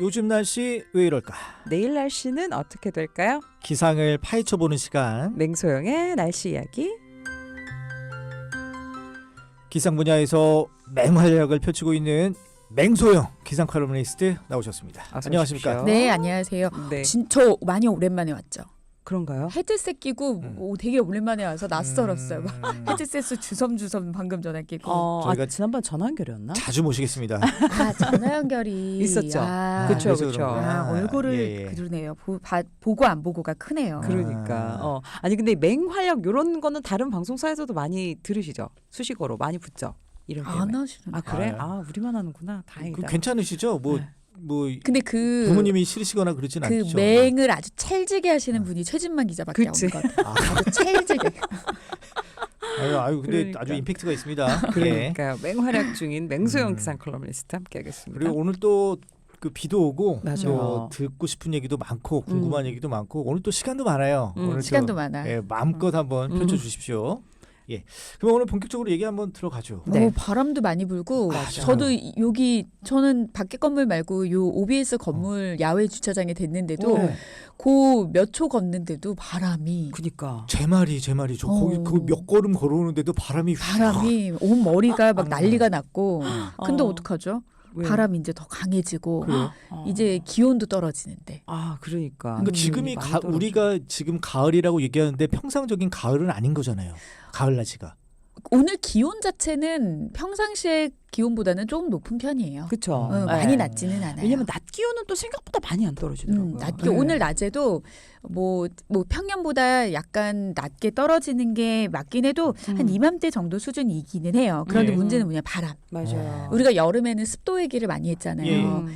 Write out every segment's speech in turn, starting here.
요즘 날씨 왜 이럴까? 내일 날씨는 어떻게 될까요? 기상을 파헤쳐보는 시간. 맹소영의 날씨 이야기. 기상 분야에서 맹활약을 펼치고 있는 맹소영 기상 칼럼니스트 나오셨습니다. 어서 안녕하십니까? 오십시오. 네, 안녕하세요. 네. 저 많이 오랜만에 왔죠. 그런가요? 헤드셋 끼고 되게 오랜만에 와서 낯설었어요. 헤드셋을 주섬주섬 방금 전에 끼고. 저희가 지난번 전화 연결이었나? 자주 모시겠습니다. 아, 전화 연결이 있었죠. 그렇죠. 그쵸, 그쵸. 얼굴을 예. 그러네요. 보고 안 보고가 크네요. 그러니까. 아니 근데 맹활약 이런 거는 다른 방송사에서도 많이 들으시죠? 수식어로 많이 붙죠. 이런 안 때문에. 하시는. 그래? 아, 우리만 하는구나. 다행이다. 괜찮으시죠? 네. 근데 그 부모님이 싫으시거나 그러진 그 않죠. 맹을 아주 찰지게 하시는 분이 최진만 기자밖에 그치. 없는 것 같아요. 아주 찰지게. 아유, 근데 그러니까. 아주 임팩트가 있습니다. 예. 그러니까 맹활약 중인 맹소영 기상 컬럼니스트 함께하겠습니다. 그리고 오늘 또 그 비도 오고 맞아요. 또 듣고 싶은 얘기도 많고 궁금한 얘기도 많고 오늘 또 시간도 많아요. 오늘 시간도 많아. 예, 마음껏 한번 펼쳐주십시오. 예, 그럼 오늘 본격적으로 얘기 한번 들어가죠. 네. 바람도 많이 불고 맞아요. 저도 저는 밖에 건물 말고 요 OBS 건물 야외 주차장에 됐는데도 네. 그 몇 초 걷는데도 바람이 그니까. 제 말이 저 거기 그 몇 걸음 걸어오는데도 바람이 온 머리가 막 난리가 났고 근데 어. 어떡하죠? 왜요? 바람이 이제 더 강해지고 그래요? 이제 기온도 떨어지는데 그러니까. 그러니까 지금이 많이 떨어져. 우리가 지금 가을이라고 얘기하는데 평상적인 가을은 아닌 거잖아요. 가을 날씨가. 오늘 기온 자체는 평상시의 기온보다는 조금 높은 편이에요. 그렇죠. 많이 낮지는 않아요. 왜냐면 낮 기온은 또 생각보다 많이 안 떨어지더라고요. 오늘 낮에도 뭐 평년보다 약간 낮게 떨어지는 게 맞긴 해도 한 이맘때 정도 수준이기는 해요. 그런데 예. 문제는 뭐냐 바람. 맞아요. 우리가 여름에는 습도 얘기를 많이 했잖아요. 예.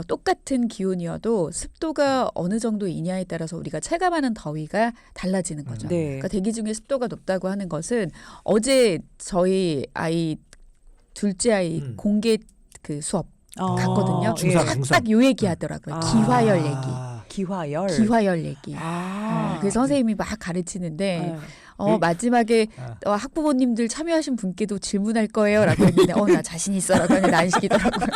똑같은 기온이어도 습도가 어느 정도이냐에 따라서 우리가 체감하는 더위가 달라지는 거죠. 네. 그러니까 대기 중에 습도가 높다고 하는 것은 어제 저희 아이 둘째 아이 공개 그 수업 갔거든요. 중삼. 딱 요 얘기 하더라고요. 기화열 얘기. 기화열 얘기. 그래서 선생님이 막 가르치는데 마지막에 학부모님들 참여하신 분께도 질문할 거예요 라고 했는데 나 자신 있어 라고 하는데 안 시키더라고요.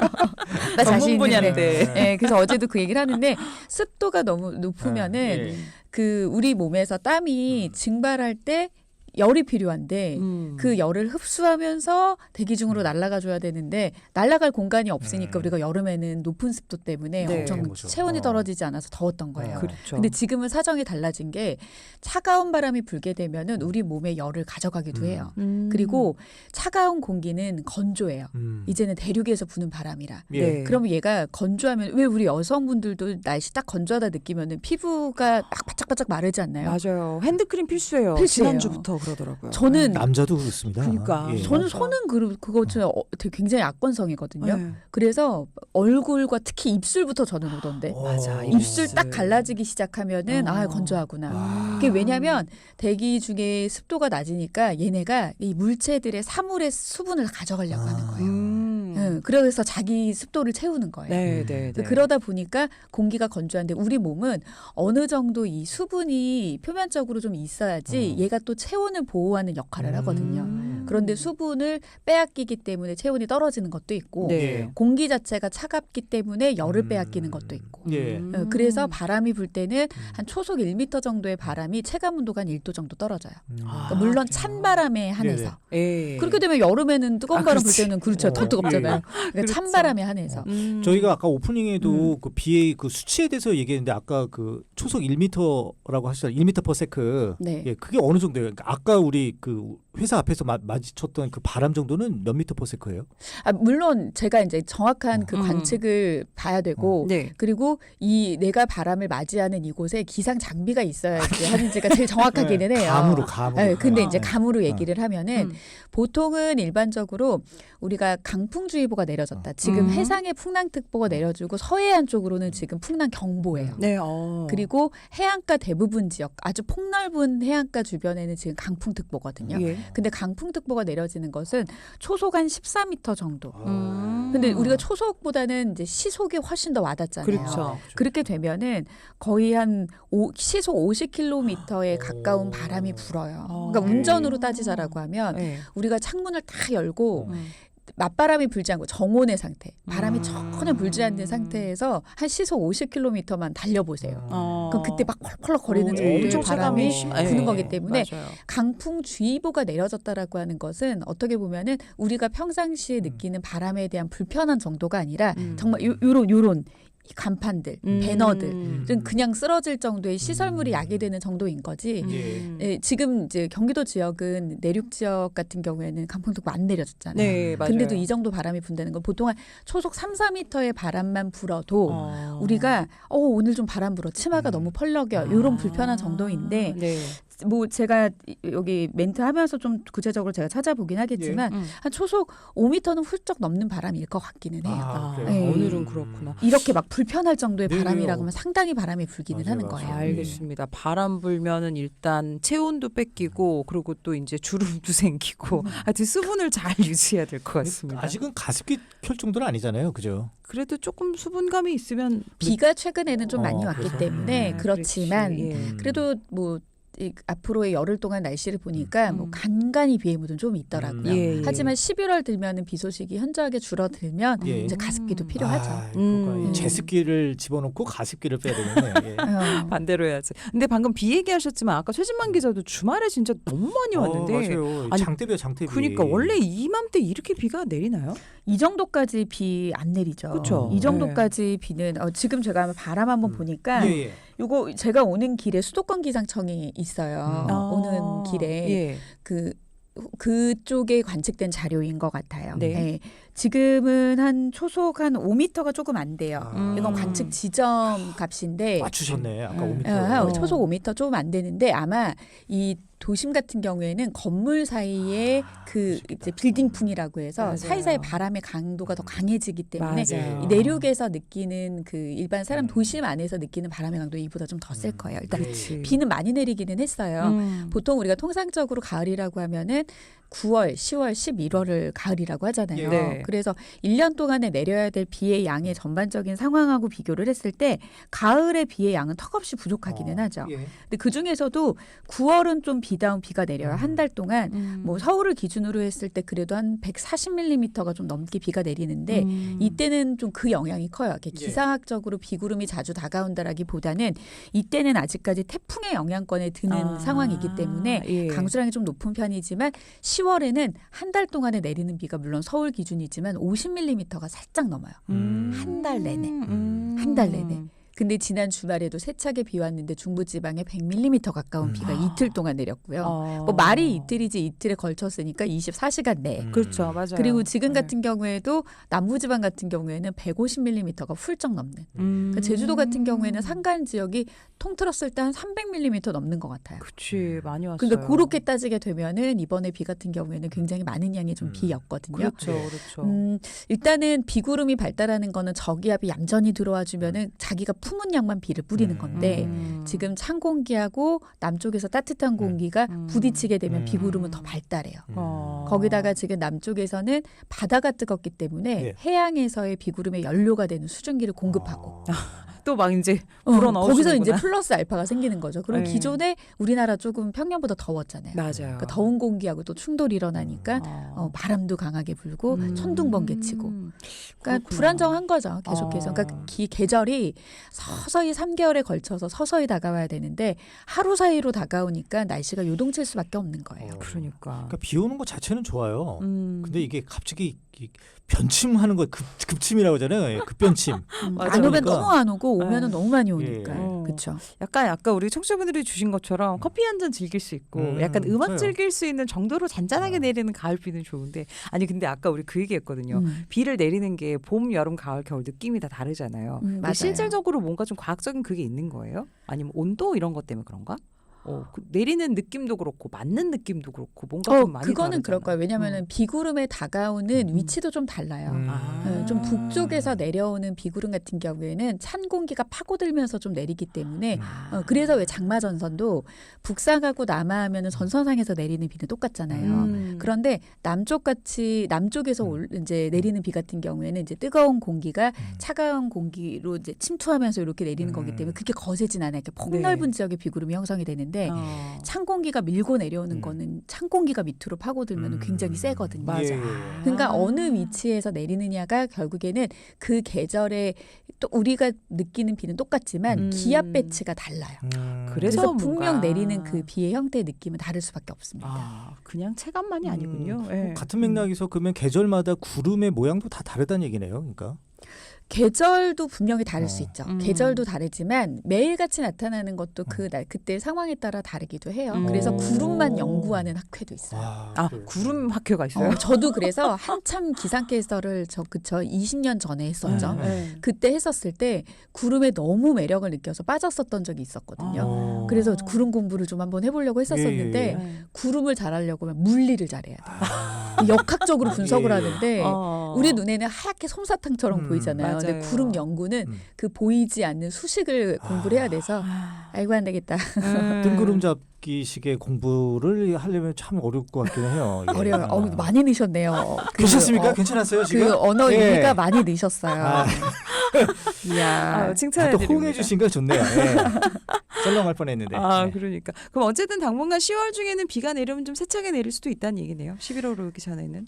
나 자신 있는데. 네, 그래서 어제도 그 얘기를 하는데 습도가 너무 높으면은 그 우리 몸에서 땀이 증발할 때 열이 필요한데 그 열을 흡수하면서 대기 중으로 날아가 줘야 되는데 날아갈 공간이 없으니까 우리가 여름에는 높은 습도 때문에 엄청 체온이 떨어지지 않아서 더웠던 거예요. 그렇죠. 근데 지금은 사정이 달라진 게 차가운 바람이 불게 되면은 우리 몸에 열을 가져가기도 해요. 그리고 차가운 공기는 건조해요. 이제는 대륙에서 부는 바람이라. 네. 그러면 얘가 건조하면 왜 우리 여성분들도 날씨 딱 건조하다 느끼면은 피부가 막 바짝바짝 마르지 않나요? 맞아요. 핸드크림 필수예요. 필수예요. 지난주부터 그러더라고요. 저는 남자도 그렇습니다. 그러니까. 예. 저는 손은 그거 되게 굉장히 악건성이거든요. 네. 그래서 얼굴과 특히 입술부터 저는 오던데. 맞아. 입술 딱 갈라지기 시작하면은 건조하구나. 그게 왜냐면 대기 중에 습도가 낮으니까 얘네가 이 물체들의 사물의 수분을 가져가려고 하는 거예요. 그래서 자기 습도를 채우는 거예요. 네. 그러다 보니까 공기가 건조한데 우리 몸은 어느 정도 이 수분이 표면적으로 좀 있어야지 얘가 또 체온을 보호하는 역할을 하거든요. 그런데 수분을 빼앗기기 때문에 체온이 떨어지는 것도 있고 네. 공기 자체가 차갑기 때문에 열을 빼앗기는 것도 있고 예. 그래서 바람이 불 때는 한 초속 1m 정도의 바람이 체감 온도가 한 1도 정도 떨어져요. 그러니까 물론 찬 바람에 한해서. 예. 그렇게 되면 여름에는 뜨거운 바람 불 그렇지. 때는 그렇죠. 더 뜨겁잖아요. 그러니까 찬 바람에 한해서. 저희가 아까 오프닝에도 그 비의 그 수치에 대해서 얘기했는데 아까 그 초속 1m라고 하셨잖아요. 1m/s. 네. 예, 그게 어느 정도예요? 그러니까 아까 우리 그 회사 앞에서 마주쳤던 그 바람 정도는 몇 미터/s예요? 물론 제가 이제 정확한 그 관측을 봐야 되고 네. 그리고 이 내가 바람을 맞이하는 이곳에 기상 장비가 있어야지 하는지가 제일 정확하기는 해요. 감으로. 네, 근데 이제 감으로 얘기를 하면은 보통은 일반적으로 우리가 강풍주의보가 내려졌다. 지금 해상에 풍랑특보가 내려지고 서해안 쪽으로는 지금 풍랑경보예요. 네. 그리고 해안가 대부분 지역 아주 폭넓은 해안가 주변에는 지금 강풍특보거든요. 예. 근데 강풍특보가 내려지는 것은 초속 한 14m 정도. 아. 근데 우리가 초속보다는 이제 시속이 훨씬 더 와닿잖아요. 그렇죠. 그렇게 되면은 거의 한 시속 50km에 가까운 바람이 불어요. 그러니까 운전으로 따지자라고 하면 네. 우리가 창문을 다 열고 맞바람이 불지 않고 정온의 상태, 바람이 전혀 불지 않는 상태에서 한 시속 50km만 달려보세요. 그럼 그때 막 콜콜 거리는 정도의 바람이 부는 거기 때문에 맞아요. 강풍주의보가 내려졌다라고 하는 것은 어떻게 보면은 우리가 평상시에 느끼는 바람에 대한 불편한 정도가 아니라 정말 요런 간판들, 배너들 좀 그냥 쓰러질 정도의 시설물이 야기되는 정도인 거지. 예, 지금 이제 경기도 지역은 내륙 지역 같은 경우에는 강풍특보 안 내려졌잖아요. 네, 맞아요. 근데도 이 정도 바람이 분다는 건 보통 한 초속 3, 4m의 바람만 불어도 우리가 오늘 좀 바람 불어 치마가 너무 펄럭여 이런 불편한 정도인데 네. 뭐 제가 여기 멘트 하면서 좀 구체적으로 제가 찾아보긴 하겠지만 한 초속 5m는 훌쩍 넘는 바람일 것 같기는 해요. 네. 오늘은 그렇구나. 이렇게 막 불편할 정도의 네. 바람이라고 하면 상당히 바람이 불기는 맞아요, 하는 맞아요. 거예요. 알겠습니다. 바람 불면은 일단 체온도 뺏기고 그리고 또 이제 주름도 생기고 하여튼 수분을 잘 유지해야 될 것 같습니다. 아직은 가습기 켤 정도는 아니잖아요, 그죠? 그래도 조금 수분감이 있으면 비가 최근에는 좀 많이 왔기 그래서? 때문에 그렇지만 그렇지. 예. 그래도 뭐 앞으로의 열흘 동안 날씨를 보니까 뭐 간간히 비의 무드는 좀 있더라고요. 예. 하지만 11월 들면은 비 소식이 현저하게 줄어들면 예. 이제 가습기도 필요하죠. 그러니까 제습기를 집어넣고 가습기를 빼야 되겠네. 예. 반대로 해야지. 근데 방금 비 얘기하셨지만 아까 최진만 기자도 주말에 진짜 너무 많이 왔는데. 맞아요. 아니, 장대비야 장대비. 그러니까 원래 이맘때 이렇게 비가 내리나요? 이 정도까지 비 안 내리죠. 그쵸. 이 정도까지 비는 지금 제가 바람 한번 보니까 예. 요거 제가 오는 길에 수도권 기상청이 있어요. 오는 길에 예. 그쪽에 관측된 자료인 것 같아요. 네. 네. 지금은 한 초속 한 5m가 조금 안 돼요. 이건 관측 지점 값인데 맞추셨네. 아까 5m. 초속 5m 조금 안 되는데 아마 이 도심 같은 경우에는 건물 사이에 그 이제 빌딩풍이라고 해서 맞아요. 사이사이 바람의 강도가 더 강해지기 때문에 맞아요. 이 내륙에서 느끼는 그 일반 사람 도심 안에서 느끼는 바람의 강도 이보다 좀 더 셀 거예요. 일단 그치. 비는 많이 내리기는 했어요. 보통 우리가 통상적으로 가을이라고 하면은 9월, 10월, 11월을 가을이라고 하잖아요. 네. 그래서 1년 동안에 내려야 될 비의 양의 전반적인 상황하고 비교를 했을 때 가을의 비의 양은 턱없이 부족하기는 하죠. 예. 근데 그 중에서도 9월은 좀 비다운 비가 내려요. 한 달 동안 뭐 서울을 기준으로 했을 때 그래도 한 140mm가 좀 넘게 비가 내리는데 이때는 좀 그 영향이 커요. 이렇게 기상학적으로 비구름이 자주 다가온다라기보다는 이때는 아직까지 태풍의 영향권에 드는 상황이기 때문에 예. 강수량이 좀 높은 편이지만 10월에는 한 달 동안에 내리는 비가 물론 서울 기준이지만 50mm가 살짝 넘어요. 한 달 내내. 한 달 내내. 근데 지난 주말에도 세차게 비 왔는데 중부지방에 100mm 가까운 비가 이틀 동안 내렸고요. 뭐 말이 이틀이지 이틀에 걸쳤으니까 24시간 내에. 그렇죠, 맞아요. 그리고 지금 같은 경우에도 남부지방 같은 경우에는 150mm가 훌쩍 넘는. 그러니까 제주도 같은 경우에는 산간 지역이 통틀었을 때 한 300mm 넘는 것 같아요. 그치, 많이 왔어요. 그러니까 그렇게 따지게 되면은 이번에 비 같은 경우에는 굉장히 많은 양의 좀 비였거든요. 그렇죠, 그렇죠. 일단은 비구름이 발달하는 거는 저기압이 얌전히 들어와 주면은 자기가 품은 양만 비를 뿌리는 건데 지금 찬 공기하고 남쪽에서 따뜻한 공기가 부딪히게 되면 비구름은 더 발달해요. 거기다가 지금 남쪽에서는 바다가 뜨겁기 때문에 해양에서의 비구름의 연료가 되는 수증기를 공급하고 또 막 이제 불어넣으시는구나. 거기서 이제 플러스 알파가 생기는 거죠. 그리고 네. 기존에 우리나라 조금 평년보다 더웠잖아요. 맞아요. 그러니까 더운 공기하고 또 충돌이 일어나니까 바람도 강하게 불고 천둥 번개 치고 그러니까 그렇구나. 불안정한 거죠. 계속해서. 그러니까 계절이 서서히 3개월에 걸쳐서 서서히 다가와야 되는데 하루 사이로 다가오니까 날씨가 요동칠 수밖에 없는 거예요. 그러니까. 그러니까 비 오는 거 자체는 좋아요. 근데 이게 갑자기 변침하는 거 급침이라고 하잖아요. 예, 급변침. 안 오면 그러니까. 너무 안 오고 오면은 네. 너무 많이 오니까. 예. 그렇죠. 약간 아까 우리 청취자분들이 주신 것처럼 커피 한 잔 즐길 수 있고 약간 음악 맞아요. 즐길 수 있는 정도로 잔잔하게 내리는 가을비는 좋은데 아니 근데 아까 우리 그 얘기했거든요. 비를 내리는 게 봄, 여름, 가을, 겨울 느낌이 다 다르잖아요. 근데 맞아요. 실질적으로 뭔가 좀 과학적인 그게 있는 거예요? 아니면 온도 이런 것 때문에 그런가? 그 내리는 느낌도 그렇고 맞는 느낌도 그렇고 뭔가 좀 많이 그거는 그럴 다르잖아요. 거예요. 왜냐하면 비구름에 다가오는 위치도 좀 달라요. 네, 좀 북쪽에서 내려오는 비구름 같은 경우에는 찬 공기가 파고들면서 좀 내리기 때문에 그래서 왜 장마 전선도 북상하고 남하하면은 전선상에서 내리는 비는 똑같잖아요. 그런데 남쪽에서 이제 내리는 비 같은 경우에는 이제 뜨거운 공기가 차가운 공기로 이제 침투하면서 이렇게 내리는 거기 때문에 그렇게 거세진 않아요. 이렇게 폭넓은 지역의 비구름이 형성이 되는데 있는데 찬 공기가 밀고 내려오는 거는 찬 공기가 밑으로 파고들면 굉장히 세거든요. 맞아. 예. 그러니까 어느 위치에서 내리느냐가 결국에는 그 계절에 또 우리가 느끼는 비는 똑같지만 기압 배치가 달라요. 그래서 그래서 분명 뭔가- 내리는 그 비의 형태의 느낌은 다를 수밖에 없습니다. 그냥 체감만이 아니군요. 예. 같은 맥락에서 그러면 계절마다 구름의 모양도 다 다르다는 얘기네요. 그러니까. 계절도 분명히 다를 수 있죠. 음. 계절도 다르지만 매일같이 나타나는 것도 그때 상황에 따라 다르기도 해요. 그래서 오. 구름만 연구하는 학회도 있어요. 그래요. 구름 학교가 있어요? 저도 그래서 한참 기상캐스터를 20년 전에 했었죠. 네. 그때 했었을 때 구름에 너무 매력을 느껴서 빠졌었던 적이 있었거든요. 그래서 구름 공부를 좀 한번 해보려고 했었었는데 예. 네. 구름을 잘하려고 하면 물리를 잘해야 돼요. 역학적으로 분석을 예. 하는데 우리 눈에는 하얗게 솜사탕처럼 보이잖아요. 근데 맞아요. 구름 연구는 그 보이지 않는 수식을 공부를 해야 돼서 아이고 안 되겠다. 뜬구름 잡기식의 공부를 하려면 참 어려울 것 같긴 해요. 예. 어려워요. 많이 넣으셨네요. 괜찮습니까? 괜찮았어요 지금? 그 언어 예. 일리가 많이 넣으셨어요. 이야. 칭찬해 또 드립니다. 호응해 주신 거 좋네요. 예. 썰렁할 뻔했는데. 네. 그러니까. 그럼 어쨌든 당분간 10월 중에는 비가 내리면 좀 세차게 내릴 수도 있다는 얘기네요. 11월 오기 전에는.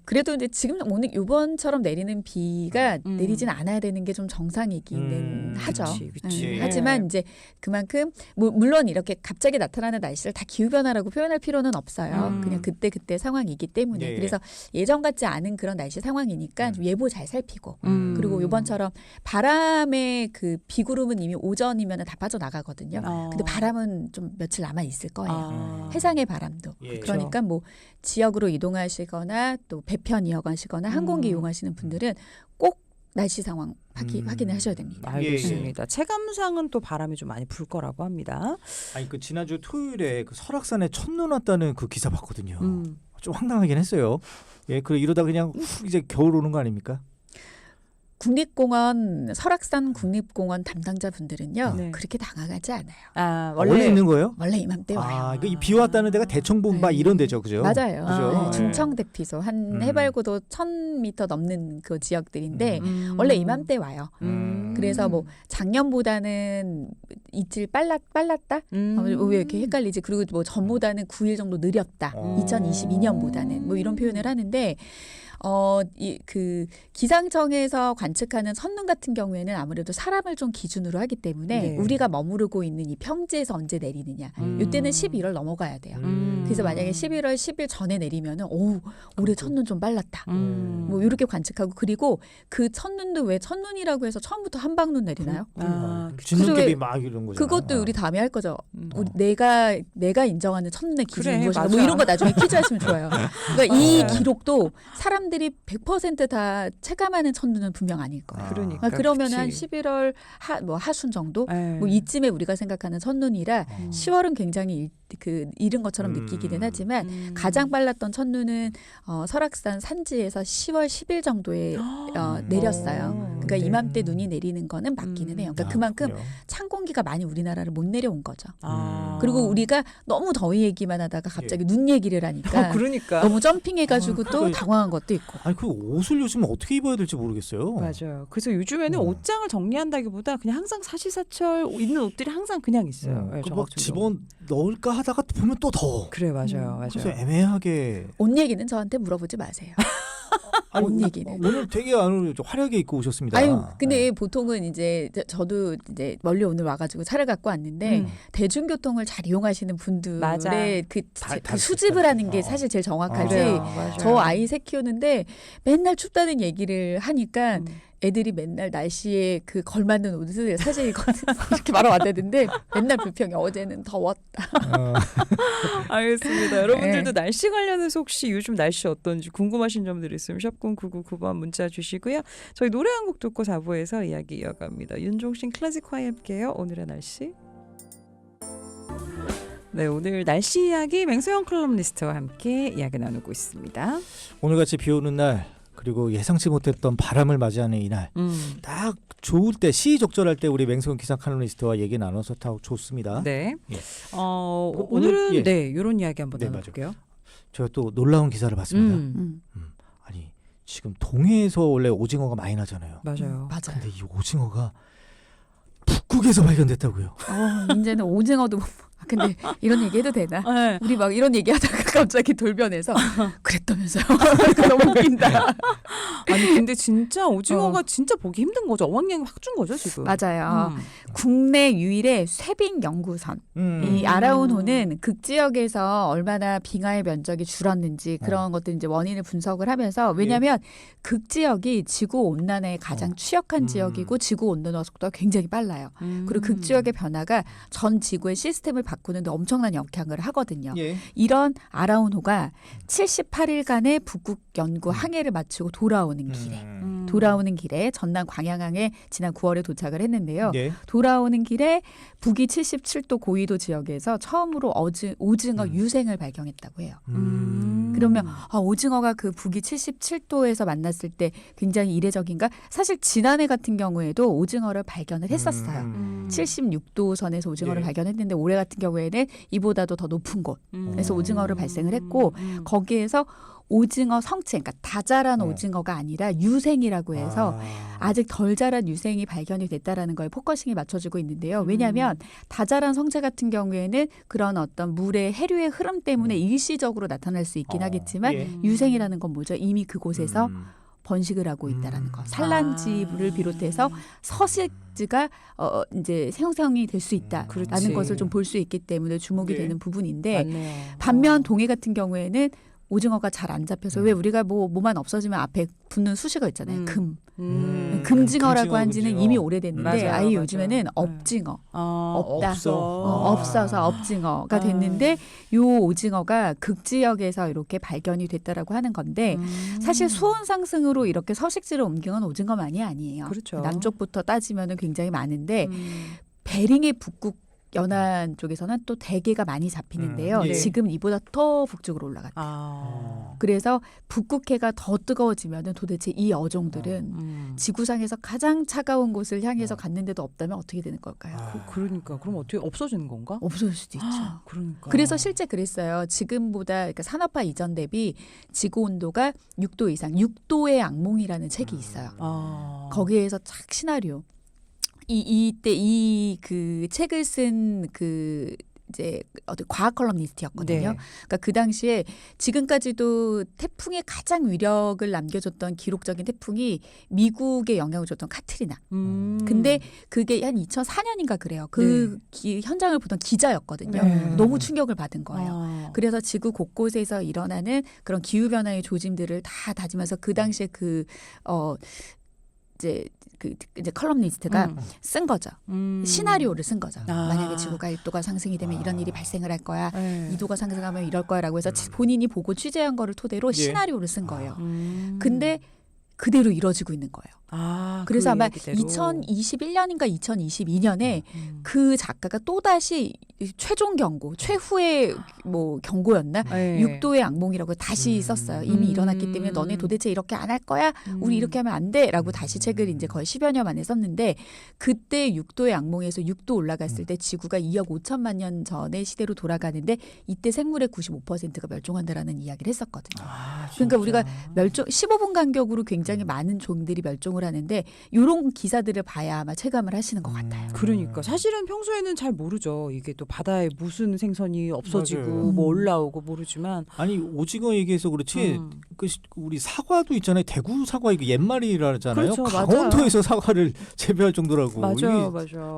그래도 근데 지금 오늘 이번처럼 내리는 비가 내리진 않아야 되는 게 좀 정상이기는 하죠. 그치. 하지만 이제 그만큼 물론 이렇게 갑자기 나타나는 날씨를 다 기후 변화라고 표현할 필요는 없어요. 그냥 그때 상황이기 때문에. 예. 그래서 예전 같지 않은 그런 날씨 상황이니까 좀 예보 잘 살피고 그리고 이번처럼 바람의 그 비구름은 이미 오전이면 다 빠져나가거든요. 근데 바람은 좀 며칠 남아 있을 거예요. 해상의 바람도. 예. 그러니까 뭐 지역으로 이동하시거나 또 배편 이어가시거나 항공기 이용하시는 분들은 꼭 날씨 상황 확인을 하셔야 됩니다. 알겠습니다. 체감상은 또 바람이 좀 많이 불 거라고 합니다. 아니 그 지난주 토요일에 그 설악산에 첫눈 왔다는 그 기사 봤거든요. 좀 황당하긴 했어요. 예, 그래 이러다 그냥 훅 이제 겨울 오는 거 아닙니까? 국립공원 설악산 국립공원 담당자분들은요 네. 그렇게 당황하지 않아요. 원래 있는 거예요? 원래 이맘때 와요. 그러니까 비 왔다는 데가 대청봉 막 이런 데죠, 그죠? 맞아요. 그죠? 예. 중청 대피소 한 해발고도 1,000m 넘는 그 지역들인데 원래 이맘때 와요. 그래서 뭐 작년보다는 이틀 빨랐다? 왜 이렇게 헷갈리지? 그리고 뭐 전보다는 9일 정도 느렸다. 2022년보다는 뭐 이런 표현을 하는데 그 기상청에서 관측하는 첫눈 같은 경우에는 아무래도 사람을 좀 기준으로 하기 때문에 네. 우리가 머무르고 있는 이 평지에서 언제 내리느냐. 이때는 11월 넘어가야 돼요. 그래서 만약에 11월 10일 전에 내리면은 올해 첫눈 좀 빨랐다. 뭐 이렇게 관측하고 그리고 그 첫눈도 왜 첫눈이라고 해서 처음부터 한방눈 내리나요? 진눈깨비 막 이런 거죠. 그것도 우리 다음에 할 거죠. 우리 내가 인정하는 첫눈의 기준이 그래, 무엇인가. 맞아. 뭐 이런 거 나중에 퀴즈 하시면 좋아요. 그러니까 이 기록도 사람들이 100%다 체감하는 첫눈은 분명 아닐 거예요. 그러니까. 그러면 한 그치. 11월 하순 정도 네. 뭐 이쯤에 우리가 생각하는 첫눈이라 10월은 굉장히 이른 것처럼 느끼기는 하지만 가장 빨랐던 첫눈은 설악산 산지에서 10월 10일 정도에 내렸어요. 그러니까 네. 이맘때 눈이 내리는 거는 맞기는 해요. 그러니까 그만큼 찬 공기가 많이 우리나라를 못 내려온 거죠. 그리고 우리가 너무 더위 얘기만 하다가 갑자기 눈 얘기를 하니까 그러니까. 너무 점핑해가지고 또 당황한 것도 있고. 아니 그 옷을 요즘 어떻게 입어야 될지 모르겠어요. 맞아요. 그래서 요즘에는 옷장을 정리한다기보다 그냥 항상 사시사철 있는 옷들이 항상 그냥 있어요. 네, 저 막 같은 집어 넣을까 하다가 보면 또 더워. 그래 맞아요. 그래서 애매하게. 옷 얘기는 저한테 물어보지 마세요. 옷 얘기는. 오늘 되게 오늘 화려하게 입고 오셨습니다. 아유, 근데 보통은 이제 저도 이제 멀리 오늘 와가지고 차를 갖고 왔는데 대중교통을 잘 이용하시는 맞아. 분들의 그 수집을 하는 게 사실 제일 정확하지. 맞아요. 저 아이 새 키우는데 맨날 춥다는 얘기를 하니까 애들이 맨날 날씨에 그 걸맞는 옷을 사실 이렇게 말아왔다는데 맨날 불평이 어제는 더웠다. 알겠습니다. 여러분들도 네. 날씨 관련해서 혹시 요즘 날씨 어떤지 궁금하신 점들 있으면 샵0999번 문자 주시고요. 저희 노래 한 곡 듣고 4부에서 이야기 이어갑니다. 윤종신 클래식화에 함께해요. 오늘의 날씨. 네, 오늘 날씨 이야기 맹소영 컬럼니스트와 함께 이야기 나누고 있습니다. 오늘같이 비 오는 날 그리고 예상치 못했던 바람을 맞이하는 이날 딱 좋을 때 시적절할 때 우리 맹소영 기상 칼럼니스트와 얘기 나눠서 다 좋습니다. 네. 예. 오늘은 예. 네, 이런 이야기 한번 네, 나눠볼게요. 제가 또 놀라운 기사를 봤습니다. 아니 지금 동해에서 원래 오징어가 많이 나잖아요. 맞아요. 맞아요. 근데 이 오징어가 북극에서 발견됐다고요. 이제는 오징어도 근데 이런 얘기 해도 되나? 네. 우리 막 이런 얘기하다가 갑자기 돌변해서 그랬다면서요. 너무 웃긴다. 아니 근데 진짜 오징어가 진짜 보기 힘든 거죠. 어항량이 확 준 거죠 지금. 맞아요. 국내 유일의 쇠빙 연구선. 이 아라운호는 극지역에서 얼마나 빙하의 면적이 줄었는지 그런 것들 이제 원인을 분석을 하면서 왜냐하면 극지역이 지구 온난화에 가장 취약한 지역이고 지구 온난화 속도가 굉장히 빨라요. 그리고 극지역의 변화가 전 지구의 시스템을 바꾸는데 엄청난 영향을 하거든요. 예. 이런 아라운호가 78일간의 북극 연구 항해를 마치고 돌아오는 길에 전남 광양항에 지난 9월에 도착을 했는데요. 예. 돌아오는 길에 북위 77도 고위도 지역에서 처음으로 오징어 유생을 발견했다고 해요. 그러면 오징어가 그 북위 77도에서 만났을 때 굉장히 이례적인가? 사실 지난해 같은 경우에도 오징어를 발견을 했었어요. 76도 선에서 오징어를 예. 발견했는데 올해 같은 경우에는 이보다도 더 높은 곳에서 오징어를 발생을 했고 거기에서 오징어 성체, 그러니까 다 자란 오징어가 아니라 유생이라고 해서 아직 덜 자란 유생이 발견이 됐다라는 거에 포커싱이 맞춰지고 있는데요. 왜냐하면 다 자란 성체 같은 경우에는 그런 어떤 물의 해류의 흐름 때문에 일시적으로 나타날 수 있긴 하겠지만 예. 유생이라는 건 뭐죠? 이미 그곳에서 번식을 하고 있다라는 거. 산란지를 비롯해서 서식지가 이제 생성이 될 수 있다라는 그렇지. 것을 좀 볼 수 있기 때문에 주목이 네. 되는 부분인데 맞네요. 반면 동해 같은 경우에는 오징어가 잘 안 잡혀서 왜 우리가 뭐만 없어지면 앞에 붙는 수식어 있잖아요. 금징어라고 한 지는 금징어. 이미 오래됐는데 맞아요, 아예 맞아요. 요즘에는 업징어. 없다. 없어. 없어서 업징어가 됐는데 요 오징어가 극지역에서 이렇게 발견이 됐다라고 하는 건데 사실 수온 상승으로 이렇게 서식지를 옮긴 건 오징어만이 아니에요. 그렇죠. 남쪽부터 따지면은 굉장히 많은데 베링의 북극 연안 쪽에서는 또 대게가 많이 잡히는데요. 예. 지금 이보다 더 북쪽으로 올라갔대요. 그래서 북극해가 더 뜨거워지면은 도대체 이 어종들은 지구상에서 가장 차가운 곳을 향해서 갔는데도 없다면 어떻게 되는 걸까요? 그러니까 그럼 어떻게 없어지는 건가? 없어질 수도 있죠. 그러니까. 그래서 실제 그랬어요. 지금보다 그러니까 산업화 이전 대비 지구 온도가 6도 이상, 6도의 악몽이라는 책이 있어요. 거기에서 딱 시나리오. 이때 그 책을 쓴 그 이제 어떤 과학 컬럼니스트였거든요. 네. 그러니까 그 당시에 지금까지도 태풍의 가장 위력을 남겨줬던 기록적인 태풍이 미국에 영향을 줬던 카트리나. 근데 그게 한 2004년인가 그래요. 그 현장을 보던 기자였거든요. 네. 너무 충격을 받은 거예요. 그래서 지구 곳곳에서 일어나는 그런 기후 변화의 조짐들을 다 다지면서 그 당시에 이제 컬럼니스트가 쓴 거죠. 시나리오를 쓴 거죠. 만약에 지구가 1도가 상승이 되면 이런 일이 발생을 할 거야. 2도가 상승하면 이럴 거야라고 해서 본인이 보고 취재한 거를 토대로 시나리오를 쓴 거예요. 근데 그대로 이뤄지고 있는 거예요. 그래서 아마 2021년인가 2022년에 그 작가가 또다시 최종 경고, 최후의 뭐 경고였나? 6도의 악몽이라고 다시 썼어요. 이미 일어났기 때문에 너네 도대체 이렇게 안 할 거야? 우리 이렇게 하면 안 돼? 라고 다시 책을 이제 거의 10여 년 만에 썼는데 그때 6도의 악몽에서 6도 올라갔을 때 지구가 2억 5천만 년 전의 시대로 돌아가는데 이때 생물의 95%가 멸종한다라는 이야기를 했었거든요. 그러니까 우리가 15분 간격으로 굉장히 많은 종들이 멸종을 하는데 이런 기사들을 봐야 아마 체감을 하시는 것 같아요. 그러니까 사실은 평소에는 잘 모르죠. 이게 또 바다에 무슨 생선이 없어지고 맞아요. 뭐 올라오고 모르지만 아니 오징어 얘기해서 그렇지 우리 사과도 있잖아요. 대구 사과 이거 옛말이라잖아요. 그렇죠, 강원도에서 사과를 재배할 정도라고. 맞아요.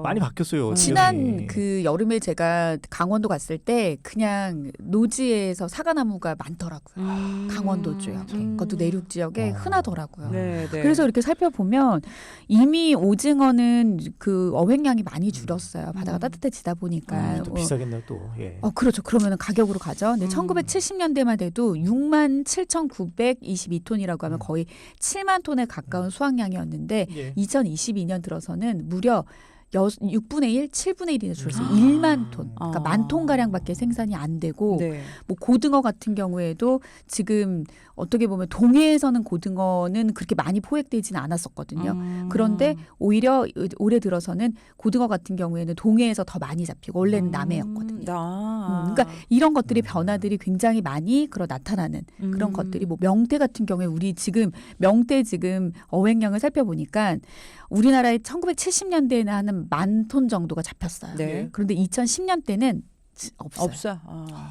많이 바뀌었어요. 지난 지역이. 그 여름에 제가 강원도 갔을 때 그냥 노지에서 사과나무가 많더라고요. 강원도 지역에. 그것도 내륙 지역에 흔하더라고요. 네. 그래서 이렇게 살펴보면 이미 오징어는 그 어획량이 많이 줄었어요. 바다가 따뜻해지다 보니까. 또 비싸겠네요 또. 예. 그렇죠. 그러면 가격으로 가죠. 근데 1970년대만 해도 67,922톤이라고 하면 거의 7만 톤에 가까운 수확량이었는데 예. 2022년 들어서는 무려 6분의 1, 7분의 1이나 줄었어요. 1만 톤. 그러니까 10,000톤 가량밖에 생산이 안 되고 뭐 고등어 같은 경우에도 지금 어떻게 보면 동해에서는 고등어는 그렇게 많이 포획되지는 않았었거든요. 그런데 오히려 올해 들어서는 고등어 같은 경우에는 동해에서 더 많이 잡히고 원래는 남해였거든요. 그러니까 이런 것들이 변화들이 굉장히 많이 나타나는 그런 것들이 뭐 명태 같은 경우에 우리 지금 명태 지금 어획량을 살펴보니까 우리나라에 1970년대에는 한 10,000톤 정도가 잡혔어요. 네. 그런데 2010년대는 없어요. 없어.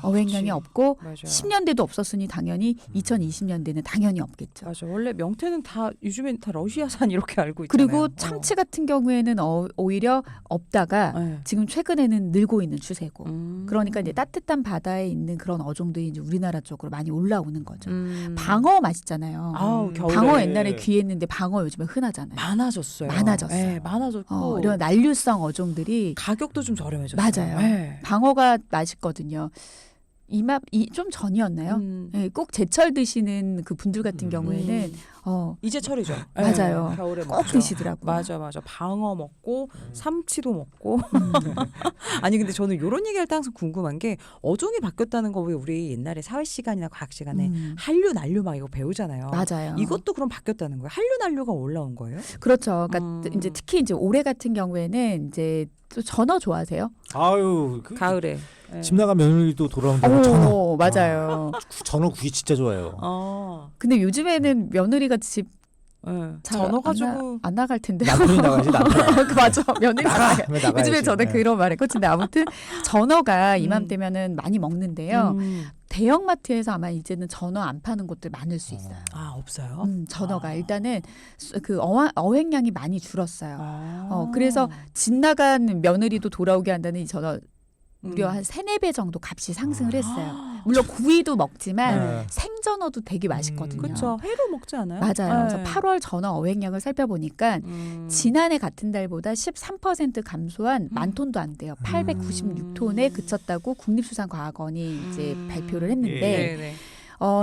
어획량이 그치. 없고 맞아. 10년대도 없었으니 당연히 2020년대는 당연히 없겠죠. 맞아. 원래 명태는 다 요즘엔 다 러시아산 이렇게 알고 있잖아요. 그리고 참치 같은 경우에는 오히려 없다가 네. 지금 최근에는 늘고 있는 추세고. 음. 그러니까 이제 따뜻한 바다에 있는 그런 어종들이 이제 우리나라 쪽으로 많이 올라오는 거죠. 음. 방어 맛있잖아요. 아우, 겨울에. 방어 옛날에 귀했는데 방어 요즘에 흔하잖아요. 많아졌어요. 많아졌어요. 네, 많아졌고 이런 난류성 어종들이 가격도 좀 저렴해졌어요. 맞아요. 네. 방어가 맛있거든요. 좀 전이었나요? 네, 꼭 제철 드시는 그 분들 같은 경우에는 이제 철이죠. 맞아요. 네, 겨울에 꼭 먹죠. 드시더라고요. 맞아. 방어 먹고 삼치도 먹고. 아니 근데 저는 이런 얘기할 때 항상 궁금한 게 어종이 바뀌었다는 거 왜 우리 옛날에 사회 시간이나 과학 시간에 한류 난류 막 이거 배우잖아요. 맞아요. 이것도 그럼 바뀌었다는 거예요? 한류 난류가 올라온 거예요? 그렇죠. 그러니까 이제 특히 이제 올해 같은 경우에는 이제 또 전어 좋아하세요? 아유 가을에. 집 나가 며느리도 돌아온다고 전어. 맞아요. 전어 구이 진짜 좋아해요. 근데 요즘에는 며느리가 집 전어 가지고 안 나갈 텐데. 남편이 나가지 남편. 맞아. 며느리 나가요. 나가야지. 요즘에 저는 네. 그런 말 했거든요. 아무튼 전어가 이맘때면은 많이 먹는데요. 대형마트에서 아마 이제는 전어 안 파는 곳들 많을 수 있어요. 없어요? 전어가 일단은 그 어획량이 많이 줄었어요. 그래서 집 나간 며느리도 돌아오게 한다는 이 전어 무려 한 3-4배 정도 값이 상승을 했어요. 물론 구이도 먹지만 생전어도 되게 맛있거든요. 그렇죠. 회로 먹지 않아요? 맞아요. 그래서 네. 8월 전어 어획량을 살펴보니까 지난해 같은 달보다 13% 감소한 10,000톤도 안 돼요. 896톤에 그쳤다고 국립수산과학원이 이제 발표를 했는데 네네.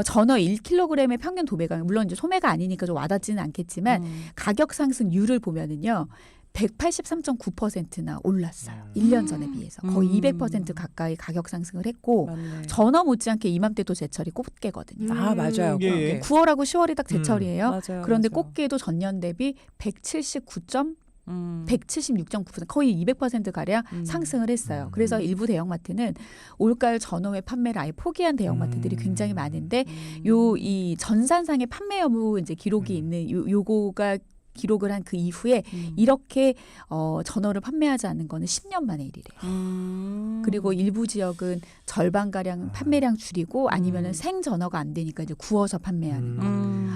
전어 1kg의 평균 도매가 물론 이제 소매가 아니니까 좀 와닿지는 않겠지만 가격 상승률을 보면은요. 183.9%나 올랐어요. 1년 전에 비해서. 거의 200% 가까이 가격 상승을 했고 맞네. 전어 못지않게 이맘때도 제철이 꽃게거든요. 맞아요. 예. 그렇게. 9월하고 10월이 딱 제철이에요. 맞아요. 그런데 맞아요. 꽃게도 전년 대비 176.9% 거의 200% 가량 상승을 했어요. 그래서 일부 대형마트는 올가을 전어회 판매를 아예 포기한 대형마트들이 굉장히 많은데 이 전산상의 판매 여부 이제 기록이 있는 요거가 기록을 한 그 이후에 이렇게 전어를 판매하지 않는 거는 10년 만의 일이래요. 그리고 일부 지역은 절반가량 판매량 줄이고 아니면은 생전어가 안 되니까 이제 구워서 판매하는 거.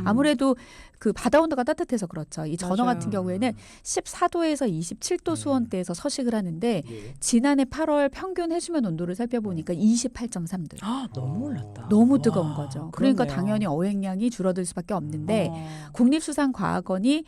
아무래도 그 바다 온도가 따뜻해서 그렇죠. 이 전어 맞아요. 같은 경우에는 14도에서 27도 수온대에서 서식을 하는데 예. 지난해 8월 평균 해수면 온도를 살펴보니까 28.3도. 너무 올랐다. 너무 뜨거운 거죠. 그러니까 그렇네요. 당연히 어획량이 줄어들 수밖에 없는데 국립수산과학원이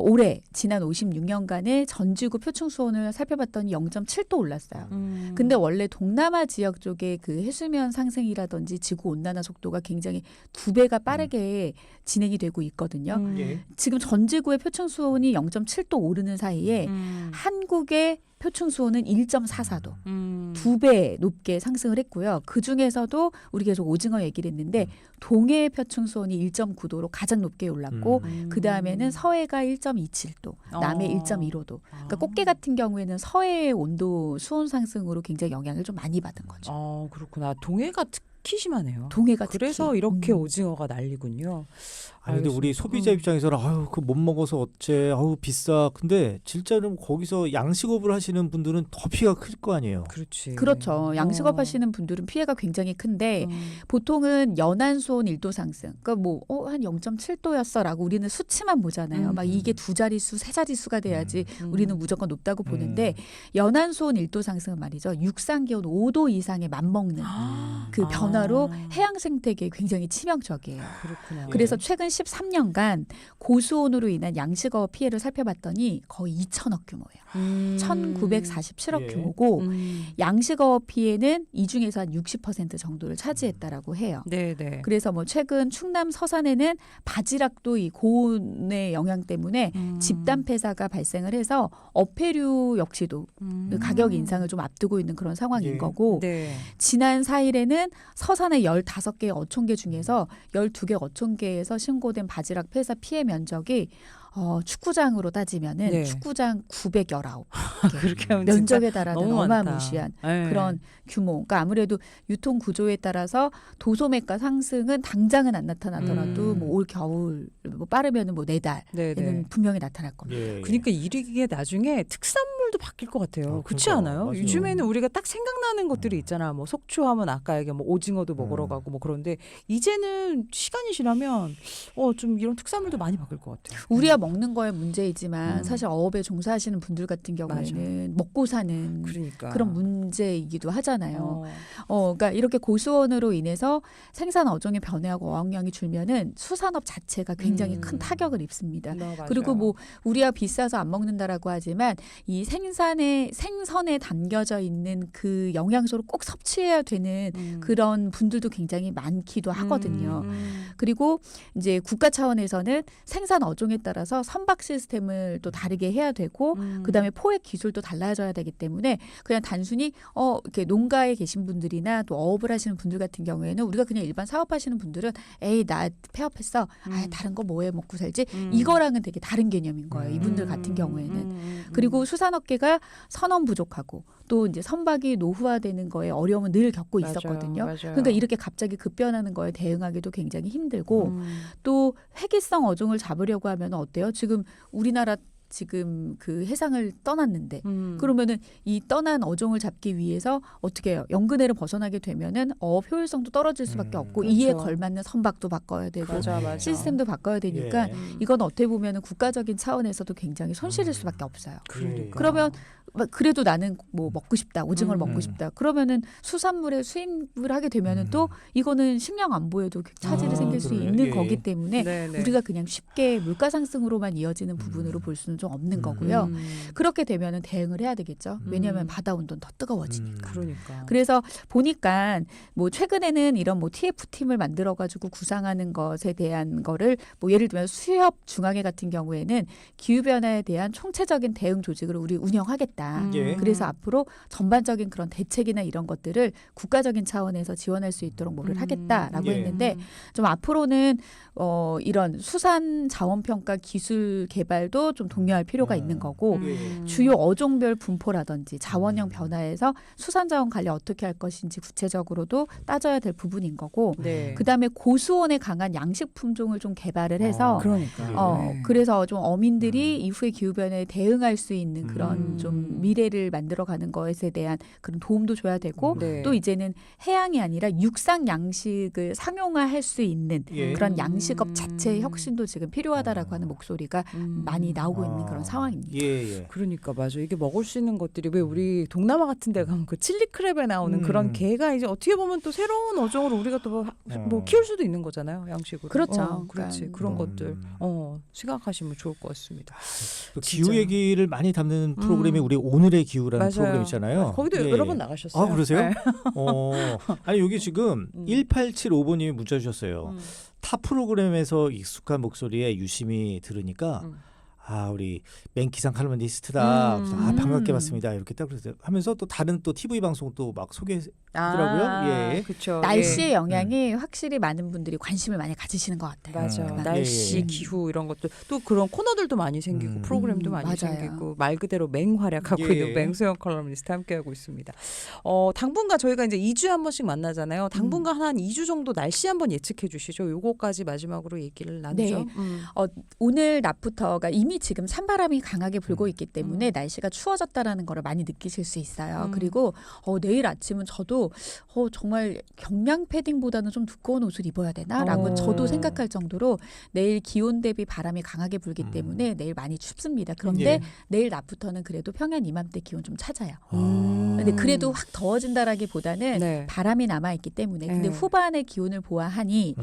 올해 지난 56년간의 전지구 표층 수온을 살펴봤더니 0.7도 올랐어요. 근데 원래 동남아 지역 쪽에 그 해수면 상승이라든지 지구 온난화 속도가 굉장히 2배가 빠르게 진행이 되고 있거든요. 예. 지금 전지구의 표층 수온이 0.7도 오르는 사이에 한국의 표층 수온은 1.44도. 2배 높게 상승을 했고요. 그중에서도 우리 계속 오징어 얘기를 했는데 동해의 표층 수온이 1.9도로 가장 높게 올랐고 그다음에는 서해가 1.27도, 남해 1.15도. 그러니까 꽃게 같은 경우에는 서해의 온도 수온 상승으로 굉장히 영향을 좀 많이 받은 거죠. 그렇구나. 동해가 특히 심하네요. 동해가 그래서 특히. 이렇게 오징어가 날리군요. 아니 근데 우리 알겠습니다. 소비자 입장에서는 아유 그 못 먹어서 어째 아유 비싸. 근데 진짜로 거기서 양식업을 하시는 분들은 더 피해가 클 거 아니에요. 그렇지. 그렇죠. 양식업 하시는 분들은 피해가 굉장히 큰데 보통은 연한 수온 1도 상승. 그러니까 뭐 한 0.7도였어라고 우리는 수치만 보잖아요. 막 이게 2자릿수, 3자릿수가 돼야지 우리는 무조건 높다고 보는데 연한 수온 1도 상승은 말이죠. 육상 기온 5도 이상에 맞먹는 그 변화로 해양 생태계에 굉장히 치명적이에요. 그렇구나. 그래서 최근 13년간 고수온으로 인한 양식업 피해를 살펴봤더니 거의 2천억 규모예요. 1947억 예. 규모고 양식업 피해는 이 중에서 한 60% 정도를 차지했다라고 해요. 네네. 그래서 뭐 최근 충남 서산에는 바지락도 이 고온의 영향 때문에 집단 폐사가 발생을 해서 어패류 역시도 가격 인상을 좀 앞두고 있는 그런 상황인 예. 거고 네. 지난 4일에는 서산의 15개 어촌계 중에서 12개 어촌계에서 신고된 바지락 폐사 피해 면적이 축구장으로 따지면은 네. 축구장 919개 그렇게 하면 진짜 면적에 달하는 너무 많다. 어마무시한 네. 그런 규모. 그러니까 아무래도 유통 구조에 따라서 도소매가 상승은 당장은 안 나타나더라도 뭐 올 겨울 뭐 빠르면은 뭐 4달에는 네네. 분명히 나타날 겁니다. 예. 그러니까 이게 나중에 특산물도 바뀔 것 같아요. 그렇지 그러니까, 않아요? 맞아요. 요즘에는 우리가 딱 생각나는 생각나는 것들이 있잖아. 뭐 속초하면 아까 얘기 뭐 오징어도 먹으러 가고 뭐 그런데 이제는 시간이 지나면 좀 이런 특산물도 많이 바뀔 것 같아요. 우리야 먹는 거에 문제이지만 사실 어업에 종사하시는 분들 같은 경우에는 맞아. 먹고 사는 그러니까. 그런 문제이기도 하잖아요. 그러니까 이렇게 고수원으로 인해서 생산 어종의 변화하고 어항량이 줄면은 수산업 자체가 굉장히 큰 타격을 입습니다. 그리고 뭐 우리야 비싸서 안 먹는다라고 하지만 이 생선에 담겨져 있는 그 영양소를 꼭 섭취해야 되는 그런 분들도 굉장히 많기도 하거든요. 그리고 이제 국가 차원에서는 생산 어종에 따라서 선박 시스템을 또 다르게 해야 되고 그다음에 포획 기술도 달라져야 되기 때문에 그냥 단순히 이렇게 농가에 계신 분들이나 또 어업을 하시는 분들 같은 경우에는 우리가 그냥 일반 사업하시는 분들은 에이 나 폐업했어. 다른 거 뭐해 먹고 살지? 이거랑은 되게 다른 개념인 거예요. 이분들 같은 경우에는. 그리고 수산업계가 선원 부족하고 또 이제 선박이 노후화되는 거에 어려움을 늘 겪고 있었거든요. 맞아요. 그러니까 이렇게 갑자기 급변하는 거에 대응하기도 굉장히 힘들고 또 회기성 어종을 잡으려고 하면 어때요? 지금 우리나라 지금 그 해상을 떠났는데 그러면은 이 떠난 어종을 잡기 위해서 어떻게 해요? 연근해를 벗어나게 되면은 어업 효율성도 떨어질 수밖에 없고 그렇죠. 이에 걸맞는 선박도 바꿔야 되고 맞아. 시스템도 바꿔야 되니까 이건 어떻게 보면은 국가적인 차원에서도 굉장히 손실일 수밖에 없어요. 그러니까. 그러면 그래도 나는 뭐 먹고 싶다, 오징어를 먹고 싶다. 그러면은 수산물에 수입을 하게 되면은 또 이거는 식량 안보에도 차질이 생길 수 그래요? 있는 예. 거기 때문에 네네. 우리가 그냥 쉽게 물가 상승으로만 이어지는 부분으로 볼 수는 좀 없는 거고요. 그렇게 되면은 대응을 해야 되겠죠. 왜냐하면 바다 온도는 더 뜨거워지니까. 그러니까. 그래서 보니까 뭐 최근에는 이런 뭐 TF 팀을 만들어 가지고 구상하는 것에 대한 거를 뭐 예를 들면 수협 중앙회 같은 경우에는 기후 변화에 대한 총체적인 대응 조직을 우리 운영하겠다. 예. 그래서 앞으로 전반적인 그런 대책이나 이런 것들을 국가적인 차원에서 지원할 수 있도록 뭐를 하겠다라고 예. 했는데 좀 앞으로는 이런 수산 자원 평가 기술 개발도 좀 독려할 필요가 있는 거고 주요 어종별 분포라든지 자원형 변화에서 수산 자원 관리 어떻게 할 것인지 구체적으로도 따져야 될 부분인 거고 네. 그다음에 고수온에 강한 양식 품종을 좀 개발을 해서 그러니까. 그래서 좀 어민들이 이후의 기후 변화에 대응할 수 있는 그런 좀 미래를 만들어가는 것에 대한 그런 도움도 줘야 되고 네. 또 이제는 해양이 아니라 육상 양식을 상용화할 수 있는 예. 그런 양식업 자체의 혁신도 지금 필요하다라고 하는 목소리가 많이 나오고 있는 그런 상황입니다. 예. 그러니까 맞아. 이게 먹을 수 있는 것들이 왜 우리 동남아 같은 데 가면 그 칠리 크랩에 나오는 그런 게가 이제 어떻게 보면 또 새로운 어종으로 우리가 또 뭐 키울 수도 있는 거잖아요. 양식으로. 그렇죠. 그렇지. 그러니까 그런 것들 생각하시면 좋을 것 같습니다. 또 기후 진짜. 얘기를 많이 담는 프로그램이 우리 오늘의 기후라는 맞아요. 프로그램 있잖아요. 거기도 예. 여러 번 나가셨어요. 아, 그러세요? 네. 아니 여기 지금 1875번님이 문자 주셨어요. 타 프로그램에서 익숙한 목소리에 유심히 들으니까 우리 맹기상 칼럼니스트다. 반갑게 봤습니다. 이렇게 딱 그랬어요. 하면서 또 다른 또 TV 방송 또 막 소개하더라고요. 예. 그렇죠. 날씨의 영향이 확실히 많은 분들이 관심을 많이 가지시는 것 같아요. 맞아. 그러니까 날씨, 예. 기후 이런 것들 또 그런 코너들도 많이 생기고 프로그램도 많이 맞아요. 생기고 말 그대로 맹활약하고 예. 있는 맹수영 컬럼니스트 함께하고 있습니다. 당분간 저희가 이제 2주에 한 번씩 만나잖아요. 당분간 한 2주 정도 날씨 한번 예측해 주시죠. 요거까지 마지막으로 얘기를 나누죠. 네. 오늘 낮부터가 이미 지금 찬바람이 강하게 불고 있기 때문에 날씨가 추워졌다라는 거를 많이 느끼실 수 있어요. 그리고 내일 아침은 저도 정말 경량 패딩보다는 좀 두꺼운 옷을 입어야 되나라고 저도 생각할 정도로 내일 기온 대비 바람이 강하게 불기 때문에 내일 많이 춥습니다. 그런데 내일 낮부터는 그래도 평년 이맘때 기온 좀 찾아요. 근데 그래도 확 더워진다라기보다는 네. 바람이 남아있기 때문에 근데 후반의 기온을 보아하니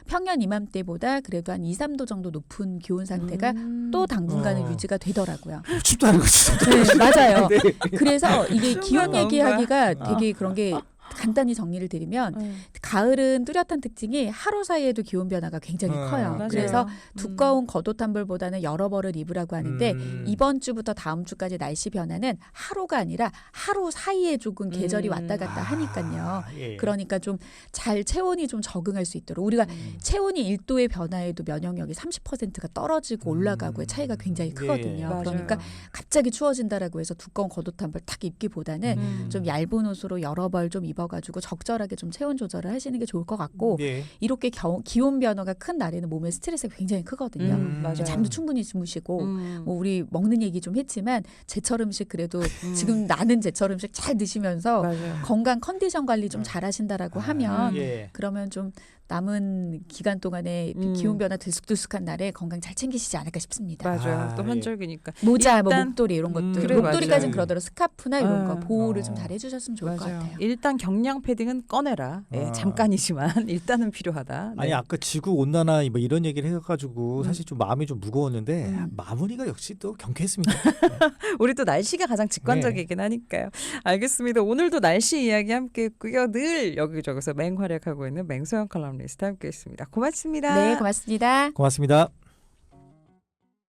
평년 이맘때보다 그래도 한 2, 3도 정도 높은 기온 상태가 또 당분간은 유지가 되더라고요. 춥다는 거지. 네, 맞아요. 네. 그래서 이게 정말 기온 너무 얘기하기가 되게 그런 게 간단히 정리를 드리면 가을은 뚜렷한 특징이 하루 사이에도 기온 변화가 굉장히 커요. 맞아요. 그래서 두꺼운 겉옷 한 벌보다는 여러 벌을 입으라고 하는데 이번 주부터 다음 주까지 날씨 변화는 하루가 아니라 하루 사이에 조금 계절이 왔다 갔다 하니까요. 예. 그러니까 좀 잘 체온이 좀 적응할 수 있도록 우리가 체온이 1도의 변화에도 면역력이 30%가 떨어지고 올라가고의 차이가 굉장히 크거든요. 맞아요. 그러니까 갑자기 추워진다라고 해서 두꺼운 겉옷 한 벌 탁 입기보다는 좀 얇은 옷으로 여러 벌 좀 입어 가지고 적절하게 좀 체온 조절을 하시는 게 좋을 것 같고 예. 이렇게 기온 변화가 큰 날에는 몸에 스트레스가 굉장히 크거든요. 맞아요. 잠도 충분히 주무시고 뭐 우리 먹는 얘기 좀 했지만 제철 음식 그래도 지금 나는 제철 음식 잘 드시면서 맞아요. 건강 컨디션 관리 좀 잘하신다라고 하면 예. 그러면 좀 남은 기간 동안에 기온 변화 들쑥들쑥한 날에 건강 잘 챙기시지 않을까 싶습니다. 맞아요. 또 예. 한절기니까. 모자, 뭐 일단- 목도리 이런 것들 그래, 목도리까지는 맞아요. 그러더라도 스카프나 이런 거 아. 보호를 좀 잘 해주셨으면 좋을 것 맞아요. 같아요. 일단 경량 패딩은 꺼내라. 예, 아. 잠깐이지만 일단은 필요하다. 네. 아니 아까 지구 온난화 뭐 이런 얘기를 해가지고 사실 좀 마음이 좀 무거웠는데 마무리가 역시 또 경쾌했습니다. 우리 또 날씨가 가장 직관적이긴 하니까요. 알겠습니다. 오늘도 날씨 이야기 함께했고요. 늘 여기저기서 맹활약하고 있는 맹소영 칼럼니스트 함께했습니다. 고맙습니다. 네, 고맙습니다. 고맙습니다.